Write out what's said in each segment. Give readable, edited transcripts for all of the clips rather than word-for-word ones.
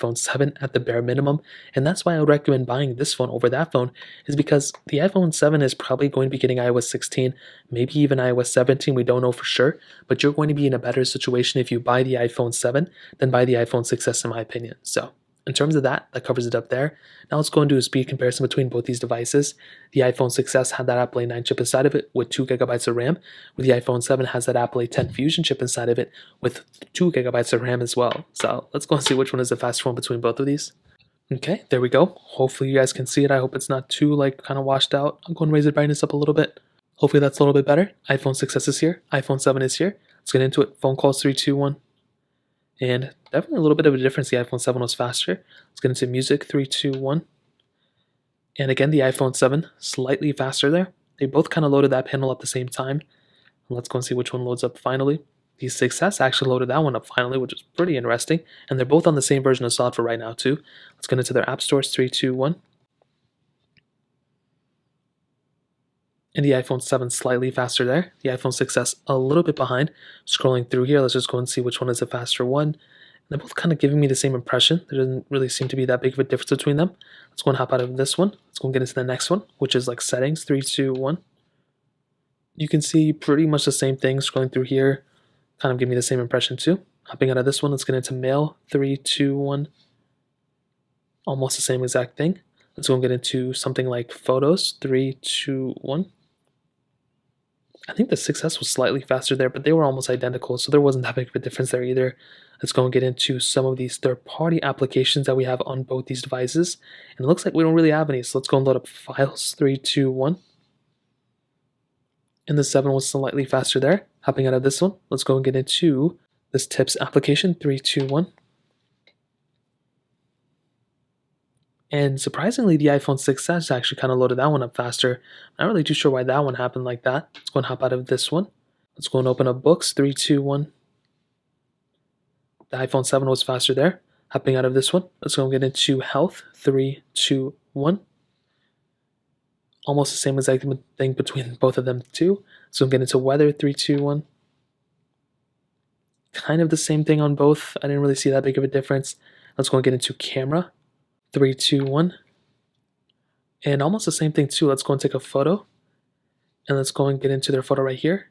iPhone 7 at the bare minimum, and that's why I would recommend buying this phone over that phone, is because the iPhone 7 is probably going to be getting iOS 16, maybe even iOS 17, we don't know for sure, but you're going to be in a better situation if you buy the iPhone 7 than buy the iPhone 6s in my opinion. So in terms of that, that covers it up there. Now let's go and do a speed comparison between both these devices. The iPhone 6s had that Apple A9 chip inside of it with 2 GB of RAM, where the iPhone 7 has that Apple A10 Fusion chip inside of it with 2 GB of RAM as well. So let's go and see which one is the faster one between both of these. Okay, there we go. Hopefully you guys can see it. I hope it's not too kind of washed out. I'm going to raise the brightness up a little bit. Hopefully that's a little bit better. iPhone 6s is here. iPhone 7 is here. Let's get into it. Phone calls 3, 2, 1. And definitely a little bit of a difference. The iPhone 7 was faster. Let's get into music, 3, 2, 1. And again, the iPhone 7, slightly faster there. They both kind of loaded that panel at the same time. Let's go and see which one loads up finally. The 6S actually loaded that one up finally, which is pretty interesting. And they're both on the same version of Solid for right now too. Let's get into their app stores, 3, 2, 1. And the iPhone 7 slightly faster there. The iPhone 6S a little bit behind. Scrolling through here, let's just go and see which one is the faster one. They're both kind of giving me the same impression. There doesn't really seem to be that big of a difference between them. Let's go and hop out of this one. Let's go and get into the next one, which is like settings, 3, 2, 1. You can see pretty much the same thing scrolling through here. Kind of give me the same impression too. Hopping out of this one, let's get into mail, 3, 2, 1. Almost the same exact thing. Let's go and get into something like photos, 3, 2, 1. I think the 6S was slightly faster there, but they were almost identical, so there wasn't that big of a difference there either. Let's go and get into some of these third-party applications that we have on both these devices. And it looks like we don't really have any, so let's go and load up files, 3, 2, 1. And the 7 was slightly faster there. Hopping out of this one, let's go and get into this tips application, 3, 2, 1. And surprisingly, the iPhone 6s actually kind of loaded that one up faster. I'm not really too sure why that one happened like that. Let's go and hop out of this one. Let's go and open up books, 3, 2, 1. The iPhone 7 was faster there. Hopping out of this one, let's go and get into health, 3, 2, 1. Almost the same exact thing between both of them too. So I'm getting into weather, 3, 2, 1. Kind of the same thing on both. I didn't really see that big of a difference. Let's go and get into camera, 3, 2, 1. And almost the same thing too. Let's go and take a photo. And let's go and get into their photo right here.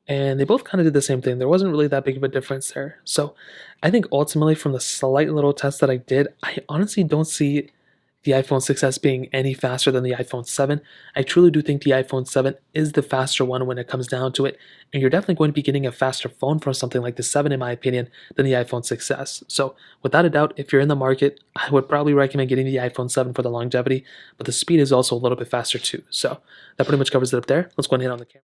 And they both kind of did the same thing. There wasn't really that big of a difference there. So I think ultimately from the slight little test that I did, I honestly don't see the iPhone 6s being any faster than the iPhone 7. I truly do think the iPhone 7 is the faster one when it comes down to it, and you're definitely going to be getting a faster phone from something like the 7 in my opinion than the iPhone 6s. So without a doubt, if you're in the market, I would probably recommend getting the iPhone 7 for the longevity, but the speed is also a little bit faster too. So that pretty much covers it up there. Let's go and hit on the camera.